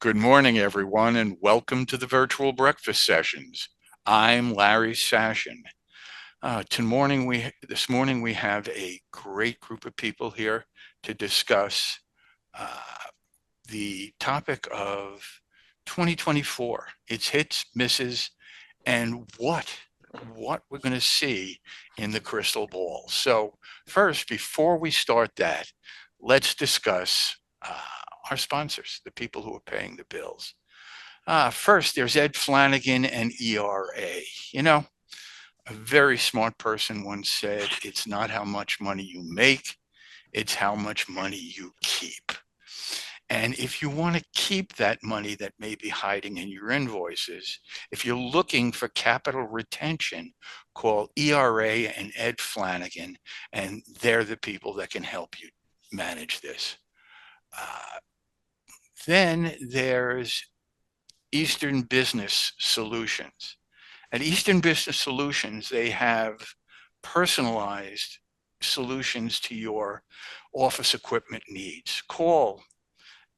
Good morning, everyone, and welcome to the virtual breakfast sessions. I'm Larry Sashin. This morning we have a great group of people here to discuss uh, the topic of 2024, its hits, misses, and what we're going to see in the crystal ball. So first, before we start that, let's discuss our sponsors, the people who are paying the bills. First, there's Ed Flanagan and ERA. You know, a very smart person once said, it's not how much money you make, it's how much money you keep. And if you want to keep that money that may be hiding in your invoices, if you're looking for capital retention, call ERA and Ed Flanagan, and they're the people that can help you manage this. Then there's Eastern Business Solutions. At Eastern Business Solutions, they have personalized solutions to your office equipment needs. Call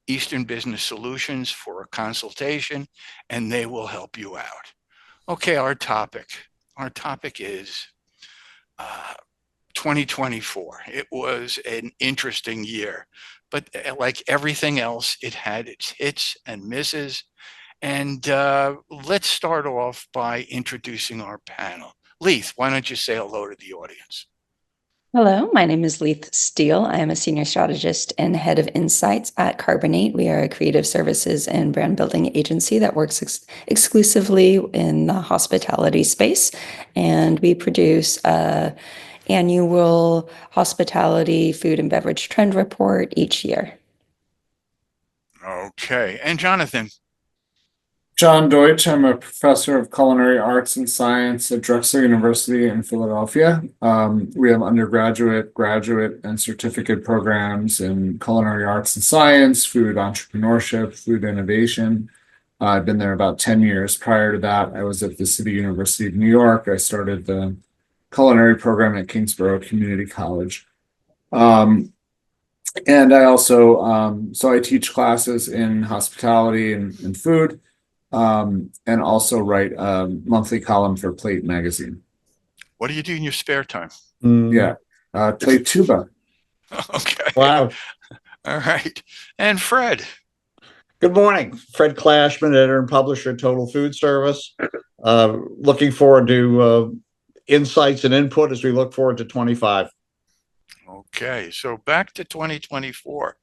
Eastern Business Solutions for a consultation, and they will help you out. Okay, our topic. Our topic is 2024. It was an interesting year, but like everything else, it had its hits and misses. And let's start off by introducing our panel. Leith, why don't you say hello to the audience? Hello, my name is Leith Steel. I am a senior strategist and head of insights at Carbonate. We are a creative services and brand building agency that works exclusively in the hospitality space. And we produce an annual hospitality food and beverage trend report each year. Okay. And Jonathan? John Deutsch. I'm a professor of culinary arts and science at Drexel University in Philadelphia. We have undergraduate, graduate, and certificate programs in culinary arts and science, food entrepreneurship, food innovation. I've been there about 10 years. Prior to that, I was at the City University of New York. I started the culinary program at Kingsborough Community College. And I also, so I teach classes in hospitality and food. And also write a monthly column for Plate magazine. What do you do in your spare time? Yeah, play tuba. Okay. Wow. All right. And Fred? Good morning. Fred Clashman, editor and publisher at Total Food Service. Looking forward to insights and input as we look forward to 25. Okay, so back to 2024.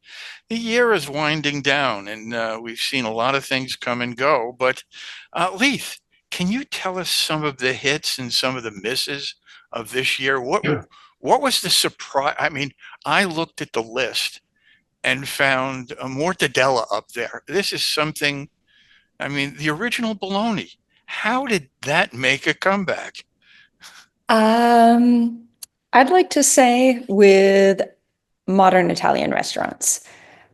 The year is winding down, and we've seen a lot of things come and go. But Leith, can you tell us some of the hits and some of the misses of this year? What was the surprise? I mean, I looked at the list and found a mortadella up there. This is something. I mean, the original bologna. How did that make a comeback? I'd like to say with modern Italian restaurants.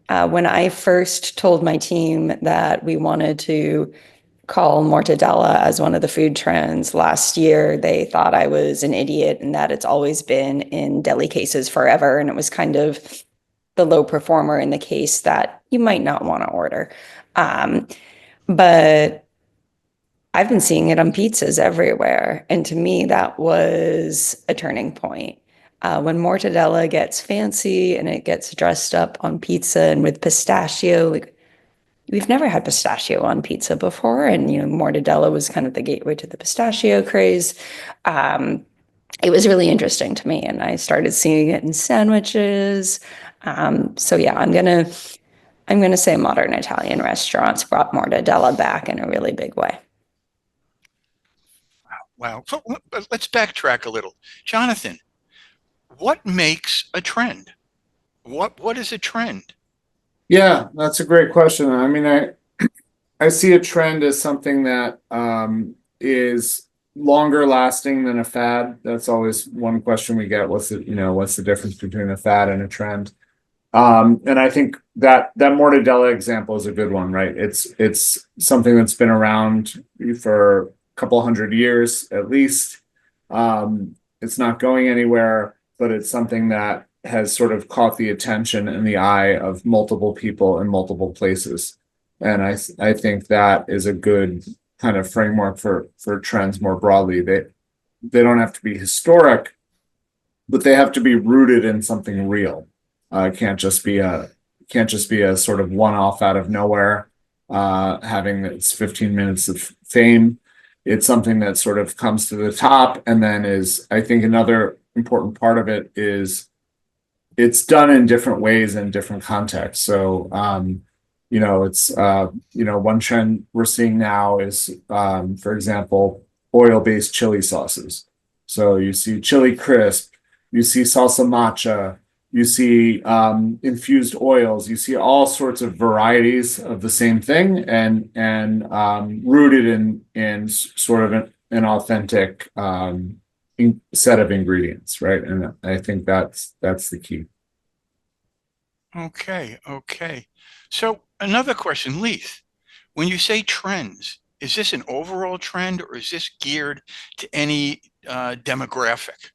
When I first told my team that we wanted to call mortadella as one of the food trends last year, they thought I was an idiot and that it's always been in deli cases forever. And it was kind of the low performer in the case that you might not want to order. But I've been seeing it on pizzas everywhere. And to me, that was a turning point. When mortadella gets fancy and it gets dressed up on pizza and with pistachio, like we've never had pistachio on pizza before. And, mortadella was kind of the gateway to the pistachio craze. It was really interesting to me. And I started seeing it in sandwiches. So yeah, I'm gonna say modern Italian restaurants brought mortadella back in a really big way. Wow. So let's backtrack a little. Jonathan, what makes a trend? What is a trend? Yeah, that's a great question. I mean, I see a trend as something that is longer lasting than a fad. That's always one question we get. What's the difference between a fad and a trend? And I think that mortadella example is a good one, right? It's something that's been around for a couple hundred years at least. It's not going anywhere, but it's something that has sort of caught the attention and the eye of multiple people in multiple places. I think that is a good kind of framework for trends more broadly. They don't have to be historic, but they have to be rooted in something real. It can't just be a sort of one-off out of nowhere, having its 15 minutes of fame. It's something that sort of comes to the top, and then I think another important part of it is it's done in different ways in different contexts. So, one trend we're seeing now is, for example, oil-based chili sauces. So you see chili crisp, you see salsa matcha, you see infused oils, you see all sorts of varieties of the same thing, and rooted in sort of an authentic set of ingredients, right? And I think that's the key. Okay. So another question, Leith, when you say trends, is this an overall trend or is this geared to any demographic?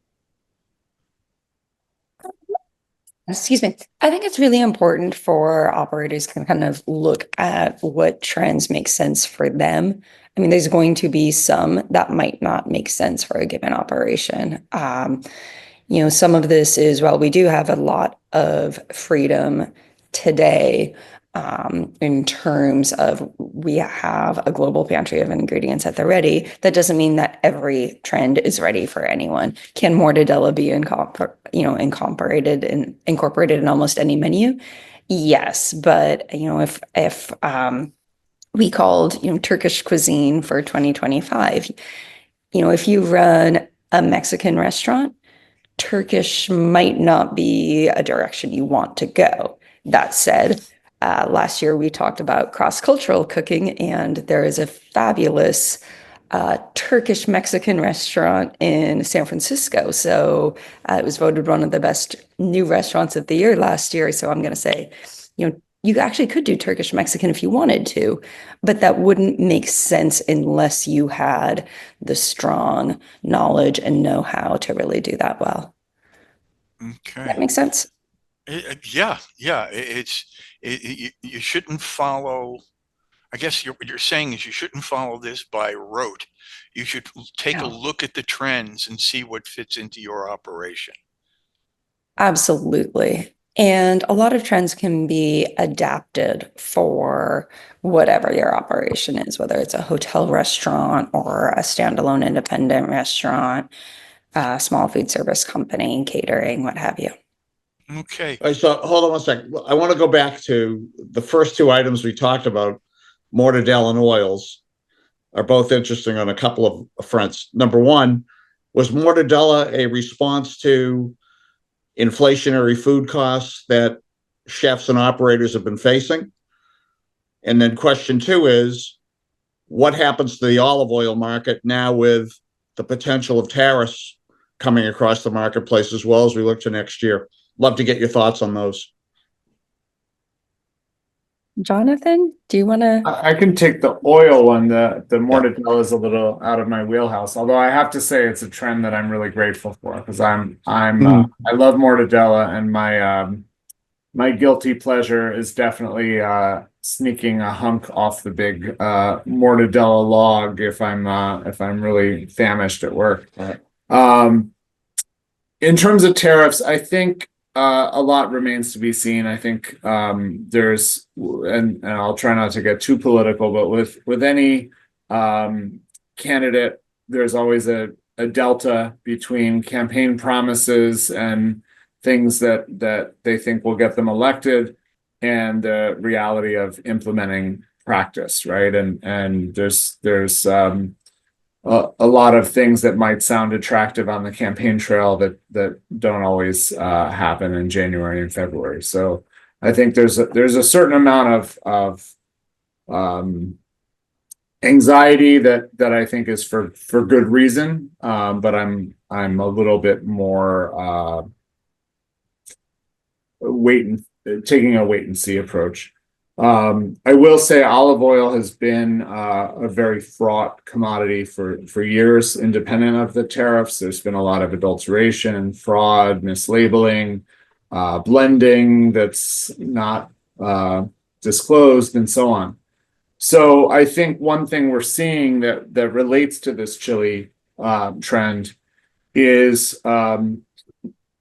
Excuse me. I think it's really important for operators to kind of look at what trends make sense for them. I mean, there's going to be some that might not make sense for a given operation. Some of this is, well, we do have a lot of freedom today, in terms of we have a global pantry of ingredients at the ready. That doesn't mean that every trend is ready for anyone. Can mortadella be incorporated in almost any menu? Yes, but if we called Turkish cuisine for 2025, if you run a Mexican restaurant, Turkish might not be a direction you want to go. That said, last year we talked about cross-cultural cooking, and there is a fabulous Turkish Mexican restaurant in San Francisco. So it was voted one of the best new restaurants of the year last year. So I'm going to say, you actually could do Turkish Mexican if you wanted to, but that wouldn't make sense unless you had the strong knowledge and know-how to really do that well. Okay. That makes sense? Yeah. You shouldn't follow. I guess what you're saying is you shouldn't follow this by rote. You should take a look at the trends and see what fits into your operation. Absolutely. And a lot of trends can be adapted for whatever your operation is, whether it's a hotel restaurant or a standalone independent restaurant, a small food service company, catering, what have you. Okay. All right, so hold on one second. I want to go back to the first two items we talked about. Mortadella and oils are both interesting on a couple of fronts. Number one, was mortadella a response to inflationary food costs that chefs and operators have been facing? And then question two is, what happens to the olive oil market now with the potential of tariffs coming across the marketplace as well as we look to next year? Love to get your thoughts on those. Jonathan, do you want to? I can take the oil one. The mortadella is a little out of my wheelhouse, although I have to say it's a trend that I'm really grateful for, because I love mortadella, and my guilty pleasure is definitely sneaking a hunk off the big mortadella log if I'm really famished at work. In terms of tariffs, I think a lot remains to be seen. I think there's, and I'll try not to get too political, but with any candidate, there's always a delta between campaign promises and things that they think will get them elected and the reality of implementing practice, right? And there's a lot of things that might sound attractive on the campaign trail that don't always happen in January and February. So I think there's a certain amount of anxiety that I think is for good reason, but I'm a little bit more taking a wait and see approach. I will say olive oil has been a very fraught commodity for years, independent of the tariffs. There's been a lot of adulteration, fraud, mislabeling, blending that's not disclosed, and so on. So I think one thing we're seeing that relates to this chili trend is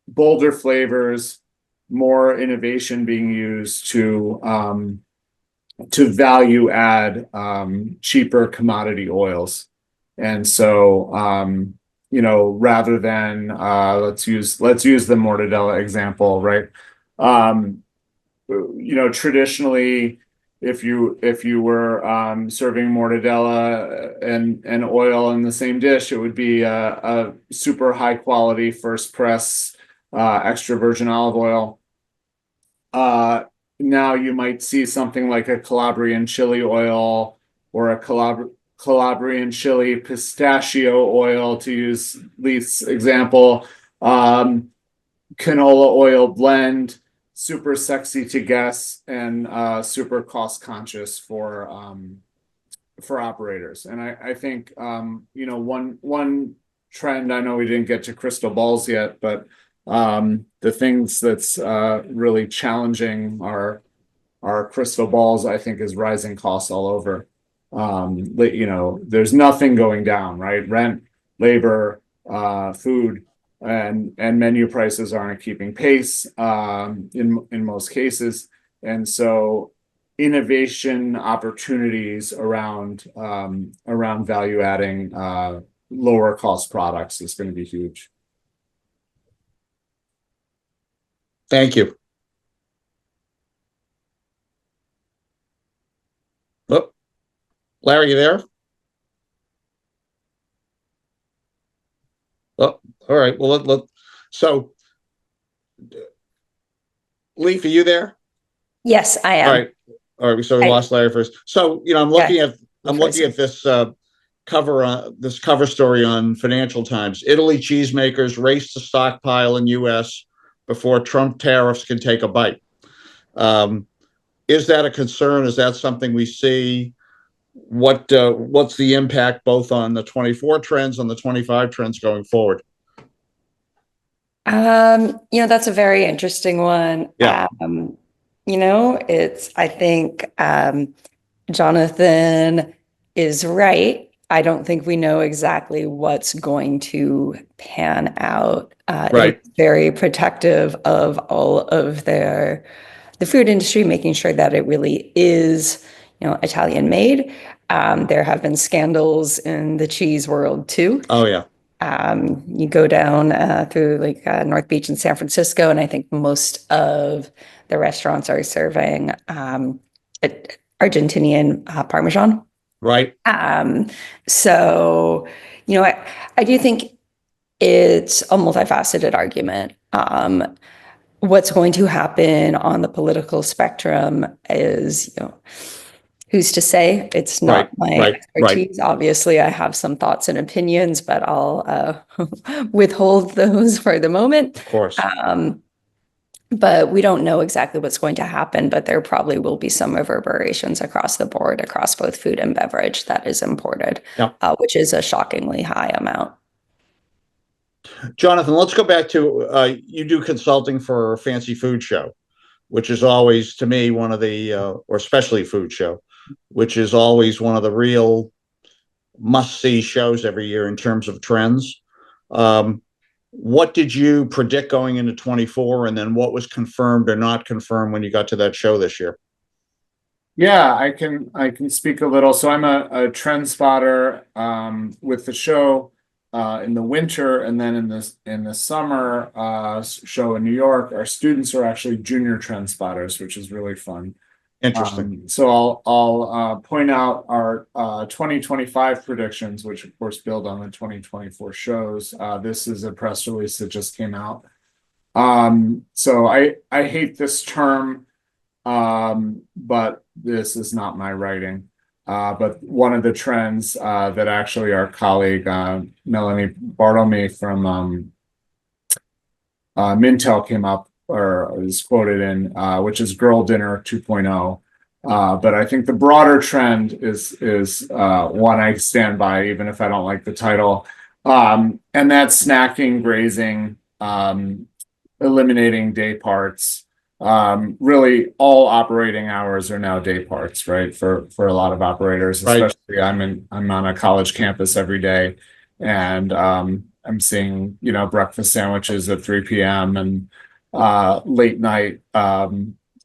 bolder flavors, more innovation being used to value add cheaper commodity oils. And so rather than let's use the mortadella example, right? Traditionally, if you were serving mortadella and oil in the same dish, it would be a super high quality first press extra virgin olive oil. Now you might see something like a Calabrian chili oil or a Calabrian chili pistachio oil, to use Leith's example. Canola oil blend, super sexy to guests and super cost conscious for operators. And I think one trend, I know we didn't get to crystal balls yet, but the things that's really challenging our crystal balls, I think, is rising costs all over. There's nothing going down, right? Rent, labor, food, and menu prices aren't keeping pace in most cases. And so innovation opportunities around value adding lower cost products is going to be huge. Thank you. Oh, Larry, you there? Oh, all right. Well, so Leith, are you there? Yes, I am. All right. So we lost Larry first. So, I'm looking at this cover story on Financial Times. Italy cheesemakers race to stockpile in U.S. before Trump tariffs can take a bite. Is that a concern? Is that something we see? What's the impact both on the 24 trends, on the 25 trends going forward? That's a very interesting one. Yeah. I think Jonathan is right. I don't think we know exactly what's going to pan out. Right. It's very protective of all of the food industry, making sure that it really is, Italian made. There have been scandals in the cheese world too. Oh yeah. You go down through North Beach in San Francisco, and I think most of the restaurants are serving Argentinian Parmesan. Right. So, I do think it's a multifaceted argument. What's going to happen on the political spectrum is, who's to say? It's not my expertise. Right. Obviously, I have some thoughts and opinions, but I'll withhold those for the moment. Of course. But we don't know exactly what's going to happen, but there probably will be some reverberations across the board, across both food and beverage that is imported, which is a shockingly high amount. Jonathan, let's go back to you do consulting for a fancy food show, which is always, to me, one of the, or especially food show, which is always one of the real must-see shows every year in terms of trends. What did you predict going into 24, and then what was confirmed or not confirmed when you got to that show this year? Yeah, I can speak a little. So I'm a trend spotter with the show in the winter, and then in the summer show in New York. Our students are actually junior trend spotters, which is really fun. Interesting. So I'll point out our 2025 predictions, which of course build on the 2024 shows. This is a press release that just came out. So I hate this term, but this is not my writing. But one of the trends that actually our colleague Melanie Bartlemy from Mintel came up or is quoted in, which is Girl Dinner 2.0. But I think the broader trend is one I stand by, even if I don't like the title. And that's snacking, grazing, eliminating day parts, really all operating hours are now day parts, right? For a lot of operators, Right. especially I'm on a college campus every day, and I'm seeing, breakfast sandwiches at 3 p.m. and late night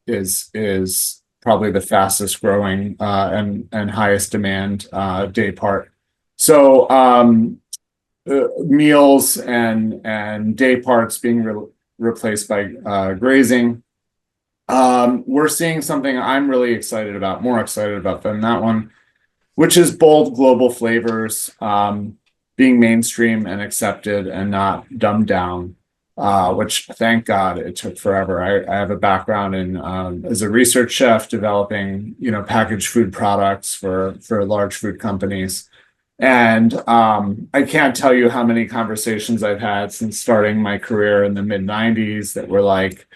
is probably the fastest growing and highest demand day part. So meals and day parts being replaced by grazing. We're seeing something I'm really excited about, more excited about than that one, which is bold global flavors being mainstream and accepted and not dumbed down. Which thank God it took forever. I have a background in as a research chef developing, packaged food products for large food companies. And I can't tell you how many conversations I've had since starting my career in the mid 90s that were like,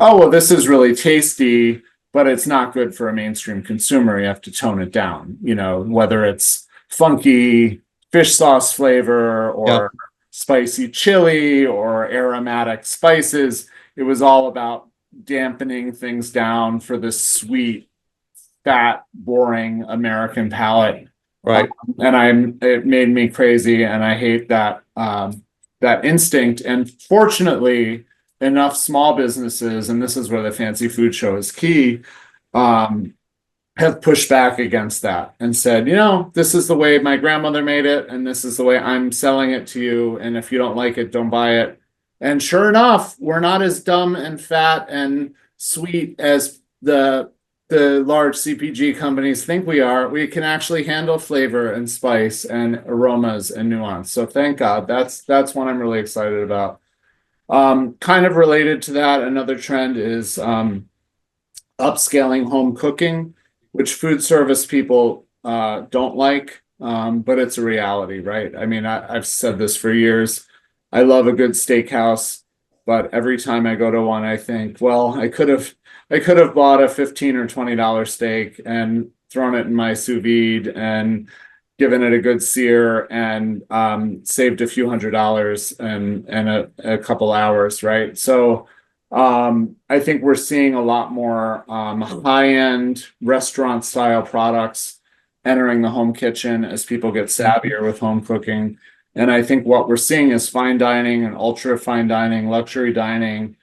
oh, well, this is really tasty, but it's not good for a mainstream consumer. You have to tone it down, whether it's funky fish sauce flavor or spicy chili or aromatic spices. It was all about dampening things down for the sweet, fat, boring American palate. Right. It made me crazy, and I hate that instinct. And fortunately, enough small businesses, and this is where the fancy food show is key, have pushed back against that and said, this is the way my grandmother made it, and this is the way I'm selling it to you. And if you don't like it, don't buy it. And sure enough, we're not as dumb and fat and sweet as the large CPG companies think we are. We can actually handle flavor and spice and aromas and nuance. So thank God, that's one I'm really excited about. Kind of related to that, another trend is upscaling home cooking, which food service people don't like, but it's a reality, right? I mean, I've said this for years. I love a good steakhouse, but every time I go to one, I think, well, I could have bought a $15 or $20 steak and thrown it in my sous vide and given it a good sear and saved a few $100s and a couple hours, right? So I think we're seeing a lot more high-end restaurant style products entering the home kitchen as people get savvier with home cooking. And I think what we're seeing is fine dining and ultra fine dining, luxury dining,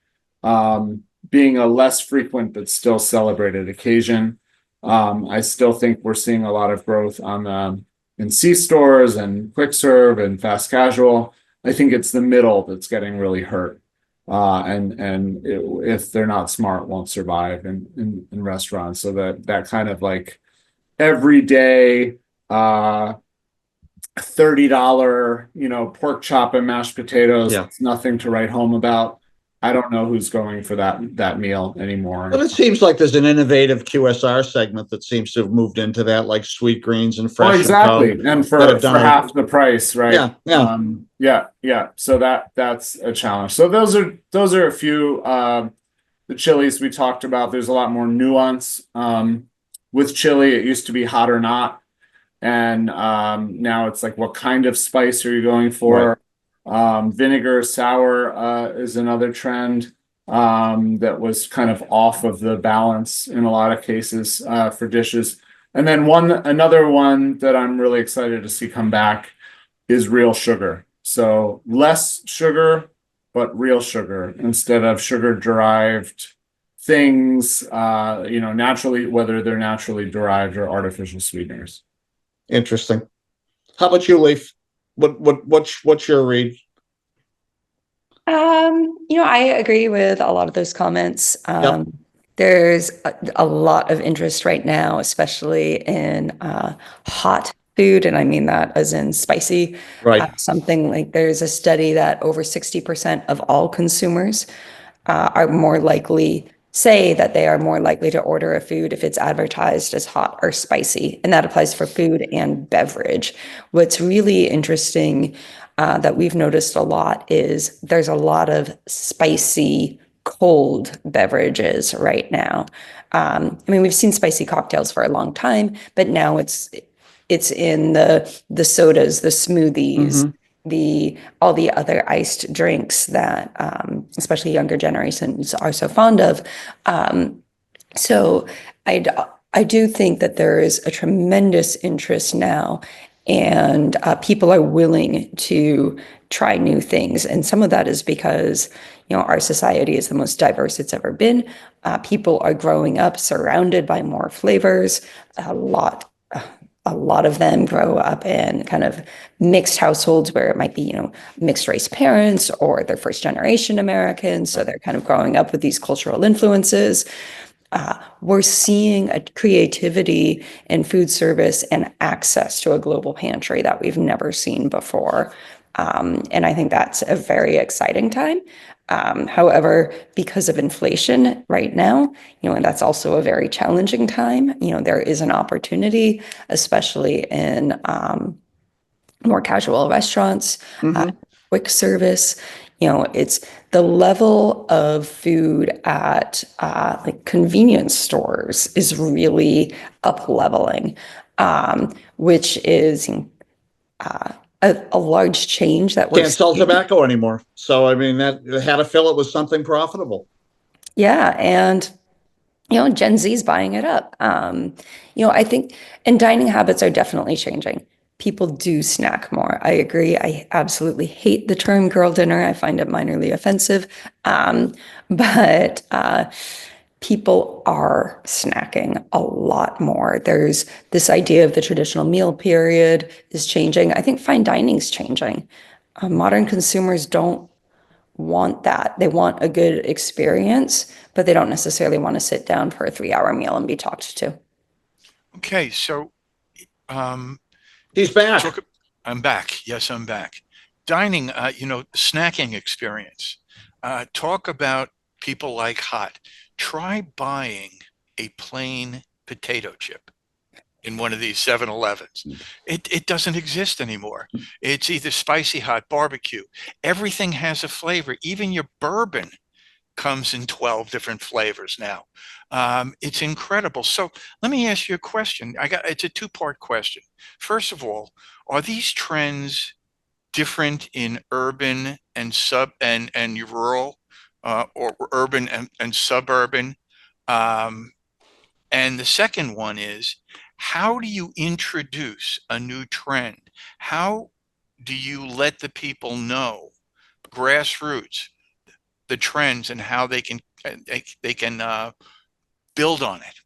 being a less frequent but still celebrated occasion. I still think we're seeing a lot of growth in C-stores and quick serve and fast casual. I think it's the middle that's getting really hurt. If they're not smart, won't survive in restaurants. So that kind of like everyday $30, pork chop and mashed potatoes. Yeah. It's nothing to write home about. I don't know who's going for that meal anymore. But it seems like there's an innovative QSR segment that seems to have moved into that, like Sweet Greens and Fresh. Oh, exactly. And for half the price, right? Yeah. So that's a challenge. So those are a few the chilies we talked about. There's a lot more nuance. With chili, it used to be hot or not. And now it's like, what kind of spice are you going for? Right. Vinegar, sour is another trend that was kind of off of the balance in a lot of cases for dishes. And then another one that I'm really excited to see come back is real sugar. So less sugar, but real sugar instead of sugar-derived things, naturally, whether they're naturally derived or artificial sweeteners. Interesting. How about you, Leith? What's your read? I agree with a lot of those comments. Yep. There's a lot of interest right now, especially in hot food, and I mean that as in spicy. Right. Something like there's a study that over 60% of all consumers are more likely say that they are more likely to order a food if it's advertised as hot or spicy, and that applies for food and beverage. What's really interesting that we've noticed a lot is there's a lot of spicy cold beverages right now. We've seen spicy cocktails for a long time, but now it's in the sodas, the smoothies, all the other iced drinks that especially younger generations are so fond of. So I do think that there is a tremendous interest now, and people are willing to try new things. And some of that is because, our society is the most diverse it's ever been. People are growing up surrounded by more flavors. A lot of them grow up in kind of mixed households where it might be, mixed race parents, or they're first generation Americans. So they're kind of growing up with these cultural influences. We're seeing a creativity in food service and access to a global pantry that we've never seen before. And I think that's a very exciting time. However, because of inflation right now, and that's also a very challenging time, there is an opportunity, especially in more casual restaurants, quick service. It's the level of food at like convenience stores is really up leveling, which is a large change that we're Can't sell seeing. tobacco anymore. So, I mean, that they had to fill it with something profitable. Yeah, and Gen Z's buying it up. I think, and dining habits are definitely changing. People do snack more. I agree. I absolutely hate the term girl dinner. I find it minorly offensive. But people are snacking a lot more. There's this idea of the traditional meal period is changing. I think fine dining's changing. Modern consumers don't want that. They want a good experience, but they don't necessarily want to sit down for a 3-hour meal and be talked to. Okay, so He's back. I'm back. Yes, I'm back. Dining, snacking experience. Talk about people like hot. Try buying a plain potato chip in one of these 7-Elevens. It doesn't exist anymore. It's either spicy hot, barbecue. Everything has a flavor. Even your bourbon comes in 12 different flavors now. It's incredible. So let me ask you a question. It's a two-part question. First of all, are these trends different in urban and rural, or urban and suburban? And the second one is, how do you introduce a new trend? How do you let the people know, grassroots, the trends and how they can build on it?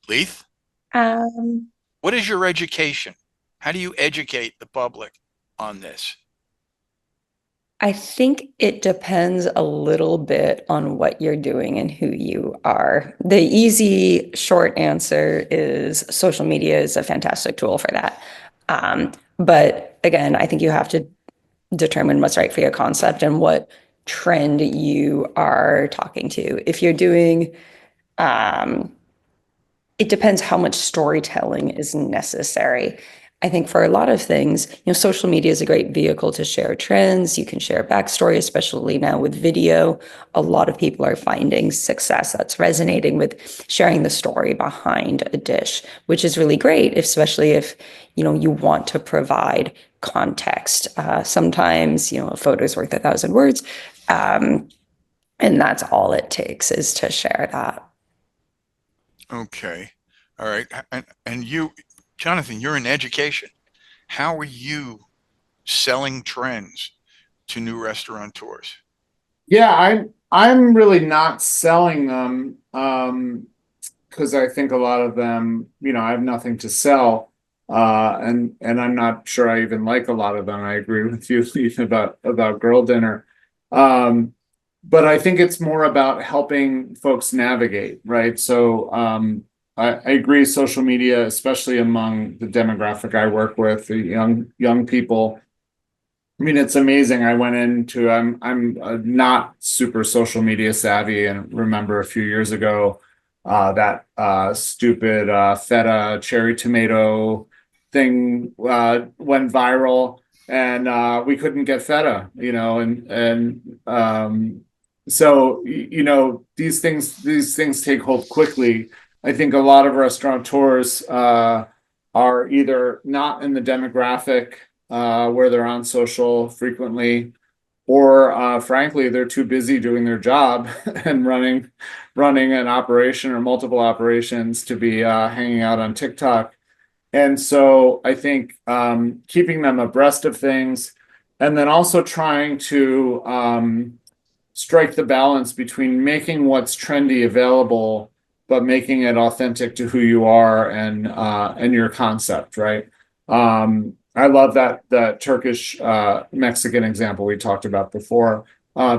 Leith, Um, what is your education? How do you educate the public on this? I think it depends a little bit on what you're doing and who you are. The easy short answer is social media is a fantastic tool for that. But again, I think you have to determine what's right for your concept and what trend you are talking to. If you're doing it depends how much storytelling is necessary. I think for a lot of things, social media is a great vehicle to share trends. You can share backstory, especially now with video. A lot of people are finding success that's resonating with sharing the story behind a dish, which is really great, especially if, you want to provide context. Sometimes, a photo's worth 1,000 words. And that's all it takes is to share that. Okay. All right. And you, Jonathan, you're in education. How are you selling trends to new restaurateurs? Yeah, I'm really not selling them because I think a lot of them, I have nothing to sell. And I'm not sure I even like a lot of them. I agree with you, Leith, about girl dinner. But I think it's more about helping folks navigate, right? So I agree, social media, especially among the demographic I work with, the young people. I mean, it's amazing. I went into I'm not super social media savvy, and remember a few years ago that stupid feta cherry tomato thing went viral, and we couldn't get feta, and so these things take hold quickly. I think a lot of restaurateurs are either not in the demographic where they're on social frequently, or frankly, they're too busy doing their job and running an operation or multiple operations to be hanging out on TikTok. And so I think keeping them abreast of things, and then also trying to strike the balance between making what's trendy available, but making it authentic to who you are and your concept, right? I love that Turkish Mexican example we talked about before,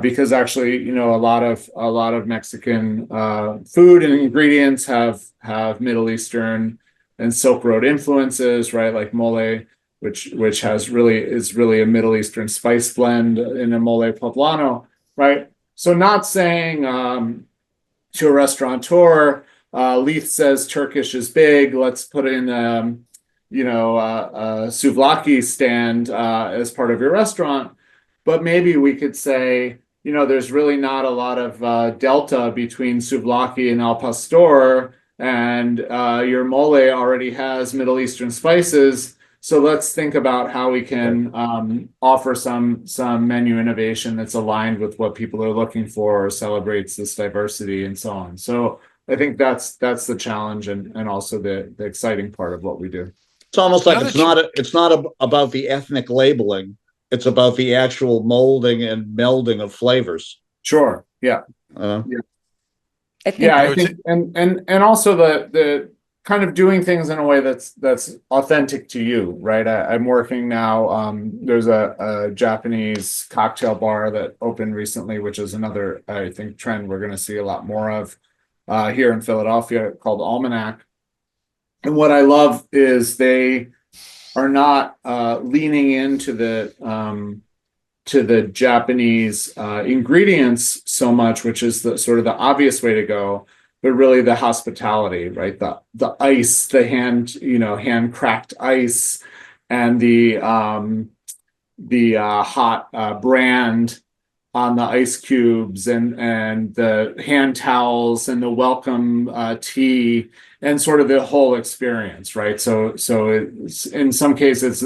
because actually, a lot of Mexican food and ingredients have Middle Eastern and Silk Road influences, right? Like mole, which is really a Middle Eastern spice blend in a mole poblano, right? So not saying to a restaurateur, Leith says Turkish is big, let's put in a souvlaki stand as part of your restaurant. But maybe we could say, there's really not a lot of delta between souvlaki and al pastor, and your mole already has Middle Eastern spices. So let's think about how we can offer some menu innovation that's aligned with what people are looking for, or celebrates this diversity and so on. So I think that's the challenge and also the exciting part of what we do. It's almost like Now it's not about the ethnic labeling. It's about the actual molding and melding of flavors. Sure. Yeah. Uh, I think Yeah, I No, it's- think and also the kind of doing things in a way that's authentic to you, right? I'm working now. There's a Japanese cocktail bar that opened recently, which is another, I think, trend we're going to see a lot more of here in Philadelphia, called Almanac. And what I love is they are not leaning into the Japanese ingredients so much, which is the sort of the obvious way to go, but really the hospitality, right? The ice, the hand cracked ice, and the hot brand on the ice cubes, and the hand towels, and the welcome tea, and sort of the whole experience, right? So it's, in some cases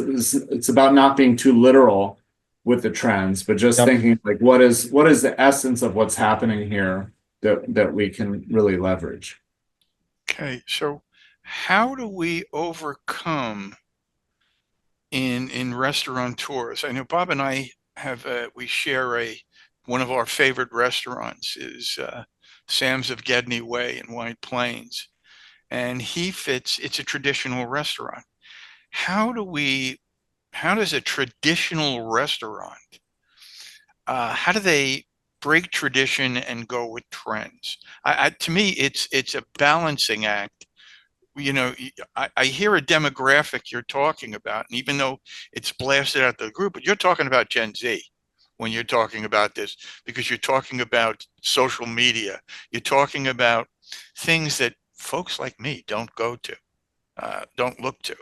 it's about not being too literal with the trends, but just thinking like, what is the essence of what's happening here that we can really leverage. Okay, so how do we overcome in restaurateurs? I know Bob and I have we share one of our favorite restaurants is Sam's of Gedney Way in White Plains, and it's a traditional restaurant. How does a traditional restaurant how do they break tradition and go with trends? To me, it's a balancing act. I hear a demographic you're talking about, and even though it's blasted out the group, but you're talking about Gen Z when you're talking about this, because you're talking about social media. You're talking about things that folks like me don't go to, don't look to.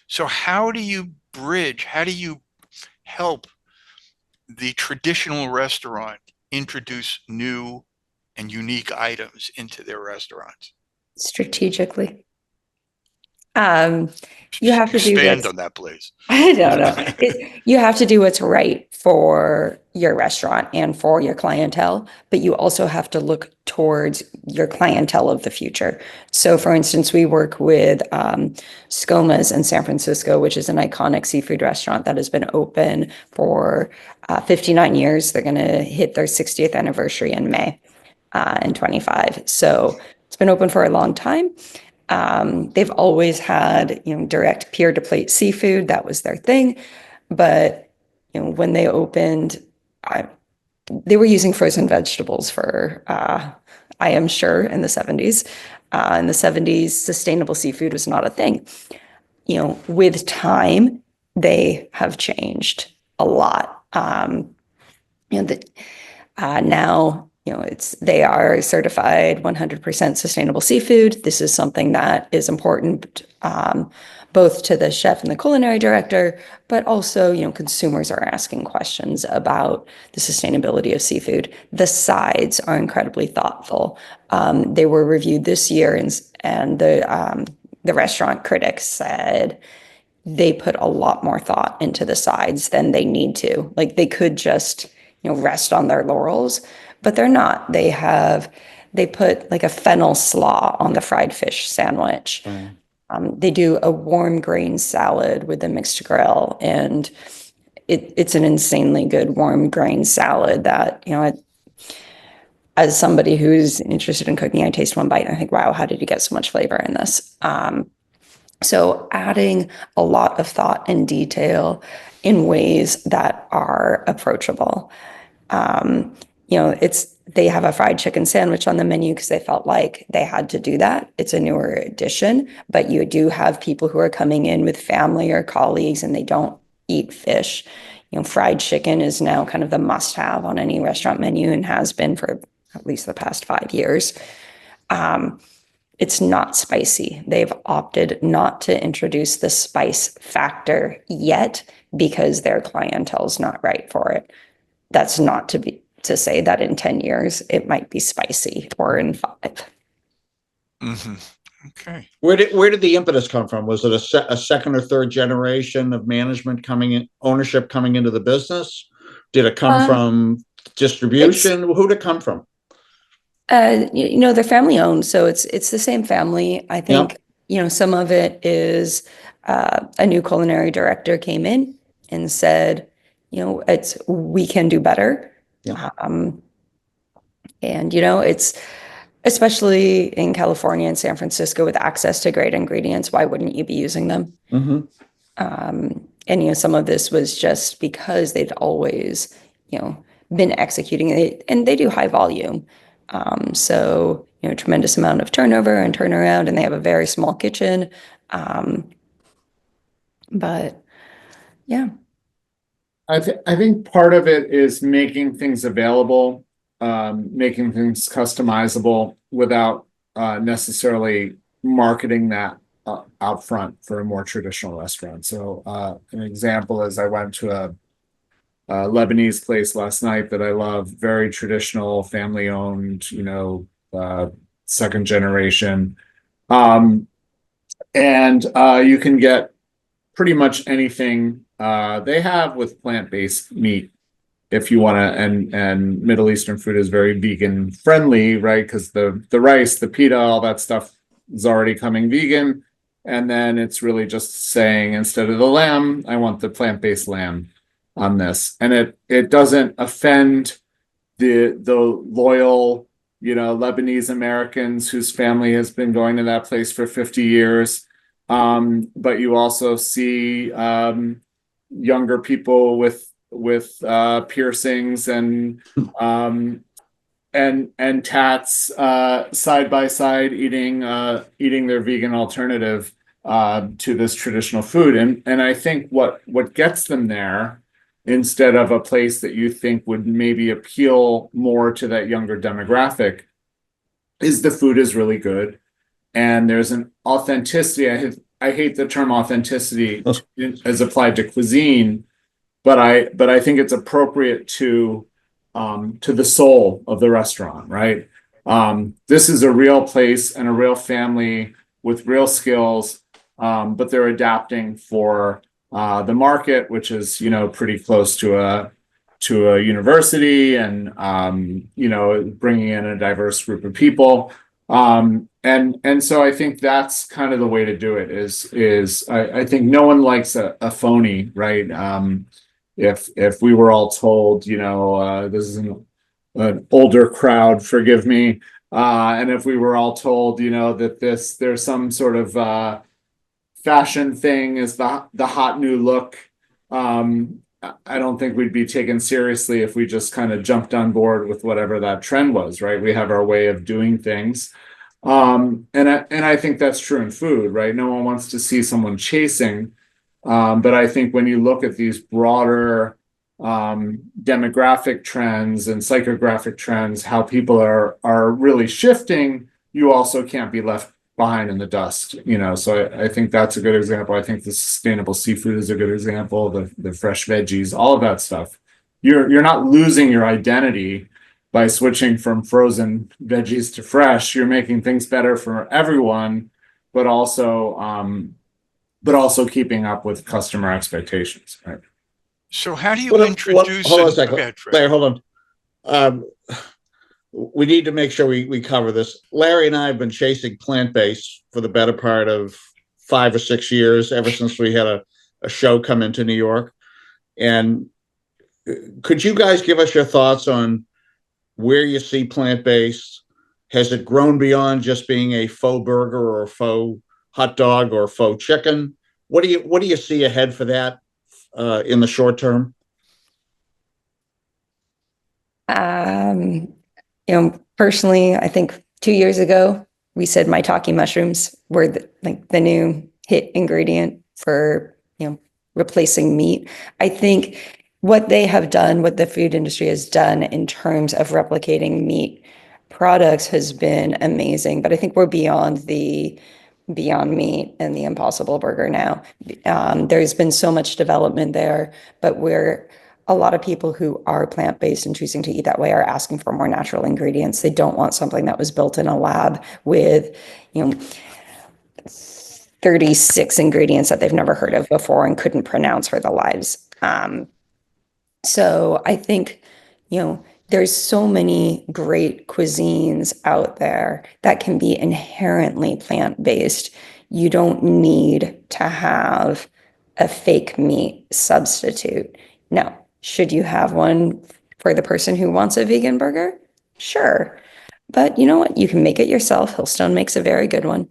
So how do you bridge? How do you help the traditional restaurant introduce new and unique items into their restaurants? strategically. You have to do Expand what's, on that, please. I don't know. You have to do what's right for your restaurant and for your clientele, but you also have to look towards your clientele of the future. So for instance, we work with Skoma's in San Francisco, which is an iconic seafood restaurant that has been open for 59 years. They're going to hit their 60th anniversary in May in 25. So it's been open for a long time. They've always had, direct pier to plate seafood. That was their thing. But, when they opened, they were using frozen vegetables for, I am sure, in the 70s. In the 70s, sustainable seafood was not a thing. With time, they have changed a lot. Now, they are certified 100% sustainable seafood. This is something that is important both to the chef and the culinary director, but also, consumers are asking questions about the sustainability of seafood. The sides are incredibly thoughtful. They were reviewed this year, and the the restaurant critics said they put a lot more thought into the sides than they need to. Like they could just, rest on their laurels, but they're not. They put like a fennel slaw on the fried fish sandwich. They do a warm grain salad with a mixed grill, and it's an insanely good warm grain salad that, as somebody who's interested in cooking, I taste one bite and I think, wow, how did you get so much flavor in this? So adding a lot of thought and detail in ways that are approachable. They have a fried chicken sandwich on the menu because they felt like they had to do that. It's a newer addition, but you do have people who are coming in with family or colleagues and they don't eat fish. Fried chicken is now kind of the must-have on any restaurant menu and has been for at least the past 5 years. It's not spicy. They've opted not to introduce the spice factor yet because their clientele's not right for it. That's not to say that in 10 years it might be spicy, or in 5. Mm-hmm. Okay. Where did the impetus come from? Was it a second or third generation of management ownership coming into the business? Did it come from distribution? Who did it come from? They're family owned, so it's the same family. I think, some of it is a new culinary director came in and said, we can do better. Yeah. And it's especially in California and San Francisco with access to great ingredients, why wouldn't you be using them? Mm-hmm. And some of this was just because they'd always, been executing it, and they do high volume. So, tremendous amount of turnover and turnaround, and they have a very small kitchen. But yeah. I think part of it is making things available, making things customizable without necessarily marketing that out front for a more traditional restaurant. So an example is I went to a Lebanese place last night that I love, very traditional, family owned, second generation. And you can get pretty much anything they have with plant-based meat if you want to, and Middle Eastern food is very vegan friendly, right? Because the rice, the pita, all that stuff is already coming vegan. And then it's really just saying, instead of the lamb, I want the plant-based lamb on this. And it doesn't offend the loyal, Lebanese Americans whose family has been going to that place for 50 years. But you also see younger people with piercings and tats side by side eating their vegan alternative to this traditional food. And I think what gets them there, instead of a place that you think would maybe appeal more to that younger demographic, is the food is really good. And there's an authenticity. I hate the term authenticity as applied to cuisine, but I think it's appropriate to the soul of the restaurant, right? This is a real place and a real family with real skills, but they're adapting for the market, which is pretty close to a university, and bringing in a diverse group of people. And so I think that's kind of the way to do it is I think no one likes a phony, right? If we were all told, this is an older crowd, forgive me. And if we were all told, that there's some sort of fashion thing is the hot new look, I don't think we'd be taken seriously if we just kind of jumped on board with whatever that trend was, right? We have our way of doing things. And I think that's true in food, right? No one wants to see someone chasing. But I think when you look at these broader demographic trends and psychographic trends, how people are really shifting, you also can't be left behind in the dust, so I think that's a good example. I think the sustainable seafood is a good example, the fresh veggies, all of that stuff. You're not losing your identity by switching from frozen veggies to fresh. You're making things better for everyone, but also keeping up with customer expectations, right? So how do you introduce? Hold on a second. Okay, Larry, hold on. We need to make sure we cover this. Larry and I have been chasing plant-based for the better part of 5 or 6 years, ever since we had a show come into New York. And could you guys give us your thoughts on where you see plant-based? Has it grown beyond just being a faux burger or a faux hot dog or faux chicken? What do you see ahead for that in the short term? Personally, I think 2 years ago, we said maitake mushrooms were the new hit ingredient for, replacing meat. I think what they have done, what the food industry has done in terms of replicating meat products has been amazing. But I think we're beyond the Beyond Meat and the Impossible Burger now. There's been so much development there, but a lot of people who are plant-based and choosing to eat that way are asking for more natural ingredients. They don't want something that was built in a lab with, 36 ingredients that they've never heard of before and couldn't pronounce for their lives. So I think, there's so many great cuisines out there that can be inherently plant-based. You don't need to have a fake meat substitute. Now, should you have one for the person who wants a vegan burger? Sure. But you know what? You can make it yourself. Hillstone makes a very good one.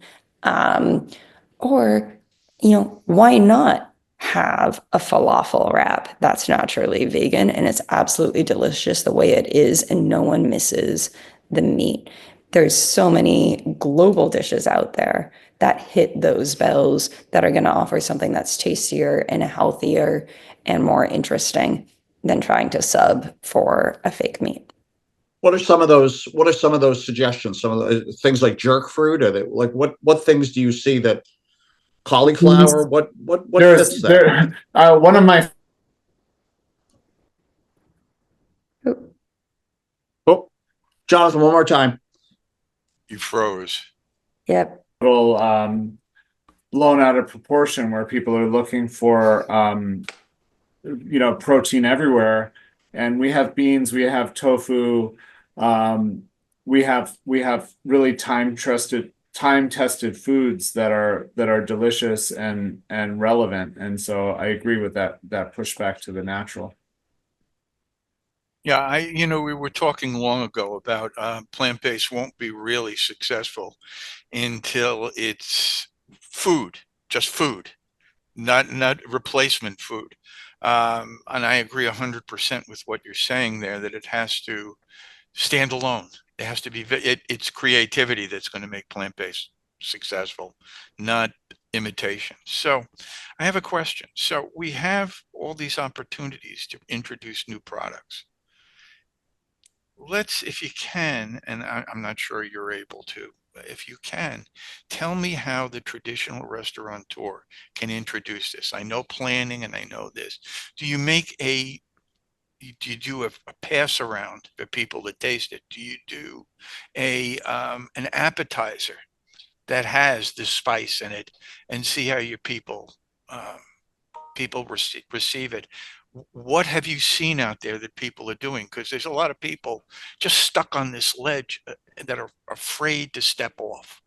Or, why not have a falafel wrap that's naturally vegan and it's absolutely delicious the way it is and no one misses the meat? There's so many global dishes out there that hit those bells that are going to offer something that's tastier and healthier and more interesting than trying to sub for a fake meat. What are some of those suggestions? Some of the things like jerk fruit, or like what things do you see that cauliflower? What fits that? One of my Oh, Jonathan, one more time. You froze. Yep. little blown out of proportion, where people are looking for protein everywhere. And we have beans, we have tofu, we have really time tested foods that are delicious and relevant. And so I agree with that pushback to the natural. Yeah, we were talking long ago about plant-based won't be really successful until it's food, just food, not replacement food. And I agree 100% with what you're saying there, that it has to stand alone. It has to be, it's creativity that's going to make plant-based successful, not imitation. So I have a question. So we have all these opportunities to introduce new products. Let's, if you can, and I'm not sure you're able to, but if you can, tell me how the traditional restaurateur can introduce this. I know planning and I know this. Do you do a pass around for people to taste it? Do you do an appetizer that has the spice in it and see how your people receive it? What have you seen out there that people are doing? Because there's a lot of people just stuck on this ledge that are afraid to step off.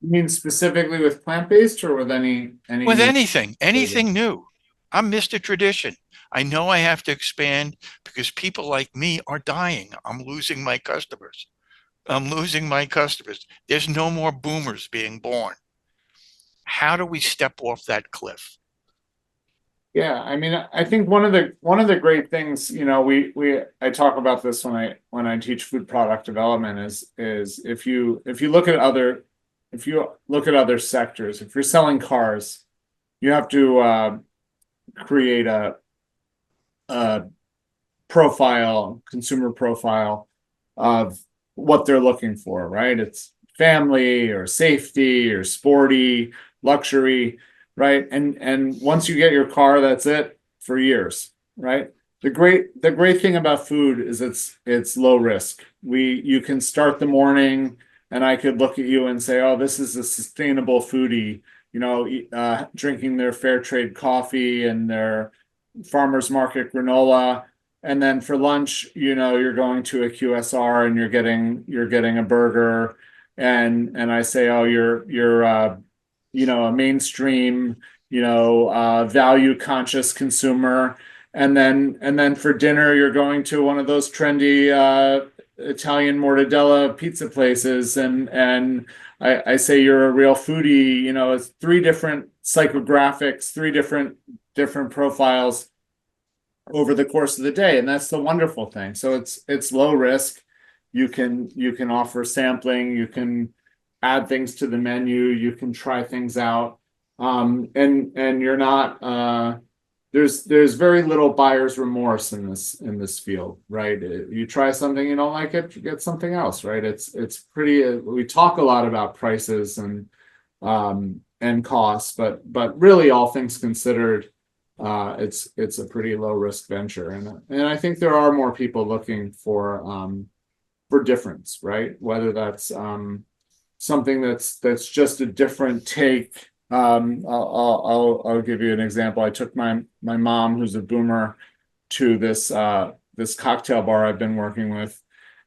You mean specifically with plant-based, or with any With anything new? I'm Mr. Tradition. I know I have to expand because people like me are dying. I'm losing my customers. There's no more boomers being born. How do we step off that cliff? Yeah, I mean, I think one of the great things, I talk about this when I teach food product development, is if you look at other sectors, if you're selling cars, you have to create a consumer profile of what they're looking for, right? It's family or safety or sporty, luxury, right? And once you get your car, that's it for years, right? The great thing about food is it's low risk. You can start the morning and I could look at you and say, oh, this is a sustainable foodie, drinking their fair trade coffee and their farmers market granola. And then for lunch, you're going to a QSR and you're getting a burger, and I say, oh, you're a mainstream, value conscious consumer. And then for dinner, you're going to one of those trendy Italian mortadella pizza places, and I say you're a real foodie. It's three different psychographics, three different profiles over the course of the day, and that's the wonderful thing. So it's low risk. You can offer sampling, you can add things to the menu, you can try things out, and you're not there's very little buyer's remorse in this field, right? You try something, you don't like it, you get something else, right? It's pretty. We talk a lot about prices and costs, but really, all things considered, it's a pretty low risk venture, and I think there are more people looking for difference, right? Whether that's something that's just a different take. I'll give you an example. I took my mom, who's a boomer, to this cocktail bar I've been working with,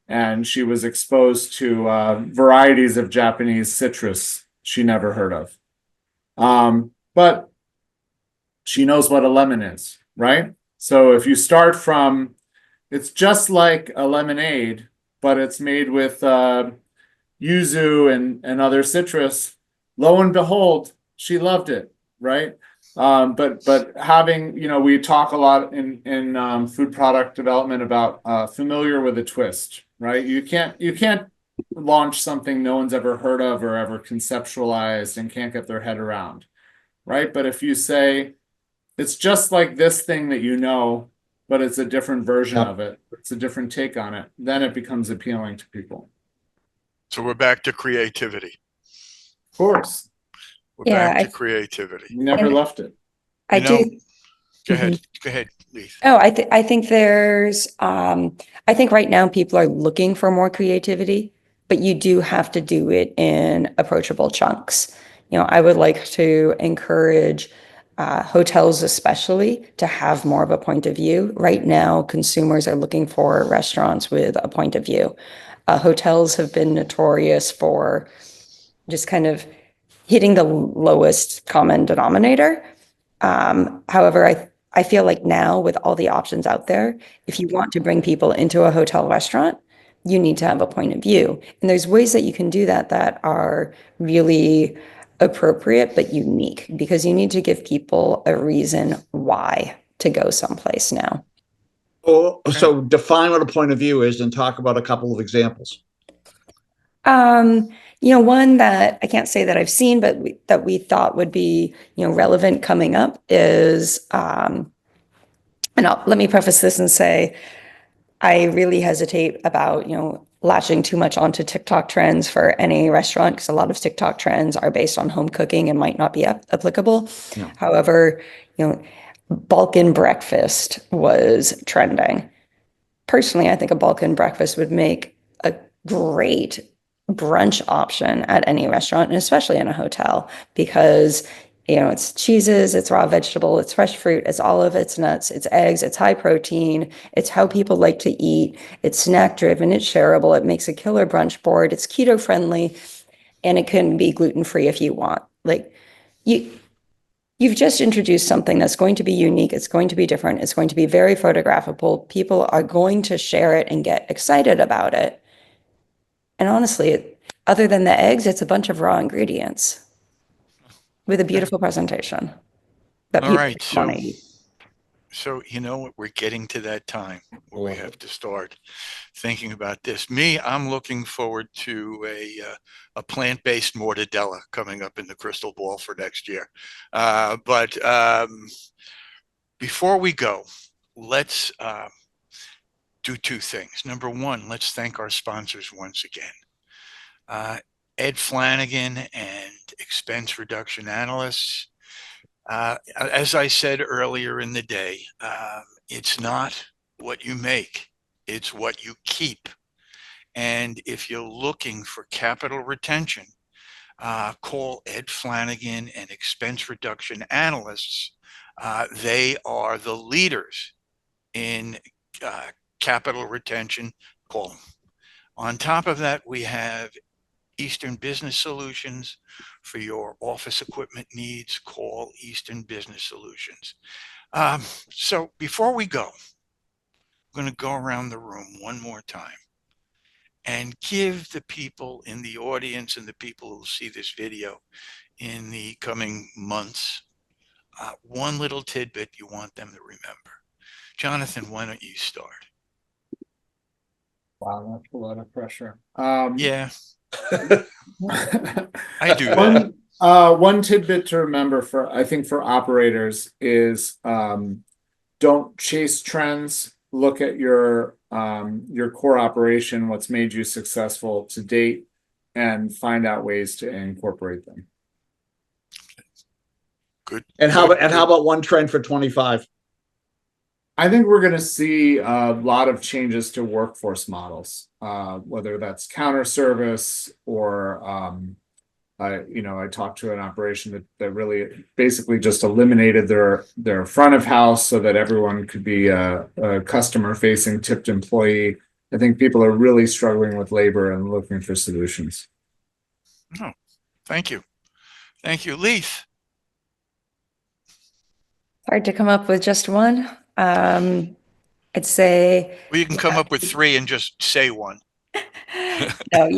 and she was exposed to varieties of Japanese citrus she never heard of. But she knows what a lemon is, right? So if you start from, it's just like a lemonade, but it's made with yuzu and other citrus. Lo and behold, she loved it, right? But having, we talk a lot in food product development about familiar with a twist, right? You can't launch something no one's ever heard of or ever conceptualized and can't get their head around, right? But if you say it's just like this thing that but it's a different version Yep. of it, it's a different take on it, then it becomes appealing to people. So we're back to creativity. Of course, We're Yeah, back to creativity. you never And- left it. I You know, do. Go ahead. Go ahead, Leith. Oh, I think there's I think right now people are looking for more creativity, but you do have to do it in approachable chunks. I would like to encourage hotels especially to have more of a point of view. Right now, consumers are looking for restaurants with a point of view. Hotels have been notorious for just kind of hitting the lowest common denominator. However, I feel like now with all the options out there, if you want to bring people into a hotel restaurant, you need to have a point of view. And there's ways that you can do that are really appropriate but unique, because you need to give people a reason why to go someplace now. So define what a point of view is and talk about a couple of examples. One that I can't say that I've seen, but that we thought would be, relevant coming up is, let me preface this and say, I really hesitate about, latching too much onto TikTok trends for any restaurant, because a lot of TikTok trends are based on home cooking and might not be applicable. Yeah. However, Balkan breakfast was trending. Personally, I think a Balkan breakfast would make a great brunch option at any restaurant, and especially in a hotel, because it's cheeses, it's raw vegetable, it's fresh fruit, it's olive, it's nuts, it's eggs, it's high protein, it's how people like to eat, it's snack driven, it's shareable, it makes a killer brunch board, it's keto friendly, and it can be gluten free if you want. Like you've just introduced something that's going to be unique, it's going to be different, it's going to be very photographable, people are going to share it and get excited about it. And honestly, other than the eggs, it's a bunch of raw ingredients with a beautiful presentation that All people right, want to eat. So we're getting to that time where we have to start thinking about this. I'm looking forward to a plant-based mortadella coming up in the crystal ball for next year. But before we go, let's do two things. Number one, let's thank our sponsors once again. Ed Flanagan and Expense Reduction Analysts. As I said earlier in the day, it's not what you make, it's what you keep. And if you're looking for capital retention, call Ed Flanagan and Expense Reduction Analysts. They are the leaders in capital retention. Call them. On top of that, we have Eastern Business Solutions. For your office equipment needs, call Eastern Business Solutions. So before we go, I'm going to go around the room one more time and give the people in the audience and the people who will see this video in the coming months one little tidbit you want them to remember. Jonathan, why don't you start? Wow, that's a lot of pressure. Yeah, I do that. One tidbit to remember I think for operators is don't chase trends. Look at your core operation, what's made you successful to date, and find out ways to incorporate them. Good. And how about one trend for 25? I think we're going to see a lot of changes to workforce models, whether that's counter service or, I talked to an operation that really basically just eliminated their front of house so that everyone could be a customer facing tipped employee. I think people are really struggling with labor and looking for solutions. Oh, thank you. Thank you. Leith. Hard to come up with just one. I'd say. Well, you can come up with three and just say one. No,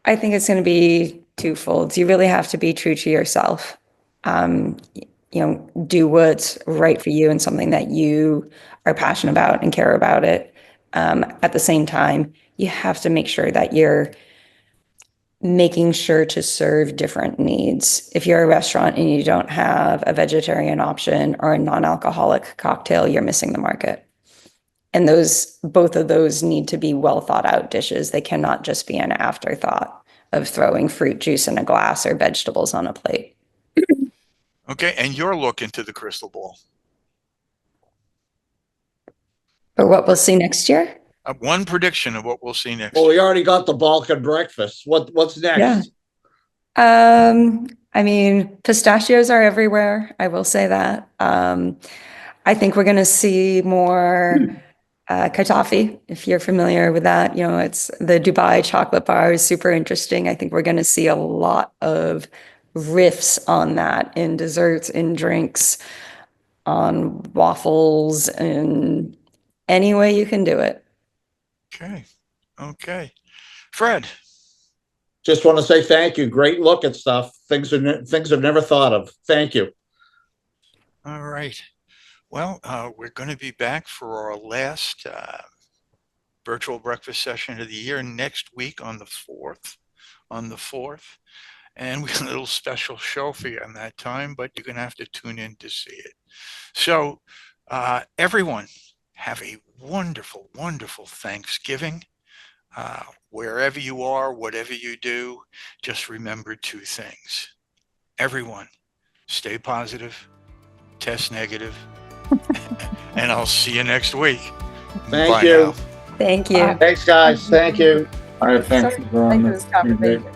I think it's going to be twofold. You really have to be true to yourself. Do what's right for you and something that you are passionate about and care about it. At the same time, you have to make sure that you're making sure to serve different needs. If you're a restaurant and you don't have a vegetarian option or a non-alcoholic cocktail, you're missing the market. And both of those need to be well thought out dishes. They cannot just be an afterthought of throwing fruit juice in a glass or vegetables on a plate. Okay, and your look into the crystal ball. Or what we'll see next year? One prediction of what we'll see next Well, year. we already got the Balkan breakfast. What's next? Yeah. Pistachios are everywhere. I will say that. I think we're going to see more katafi, if you're familiar with that. It's the Dubai chocolate bar is super interesting. I think we're going to see a lot of riffs on that in desserts, in drinks, on waffles, and any way you can do it. Okay. Fred. Just want to say thank you. Great look at stuff. Things I've never thought of. Thank you. All right. Well, we're going to be back for our last virtual breakfast session of the year next week on the 4th. And we have a little special show for you on that time, but you're going to have to tune in to see it. So everyone, have a wonderful, wonderful Thanksgiving. Wherever you are, whatever you do, just remember two things. Everyone, stay positive, test negative, and I'll see you next week. Thank you. Thank you. Thanks, guys. Thank you. All right, thanks. Sorry, I think it was complicated.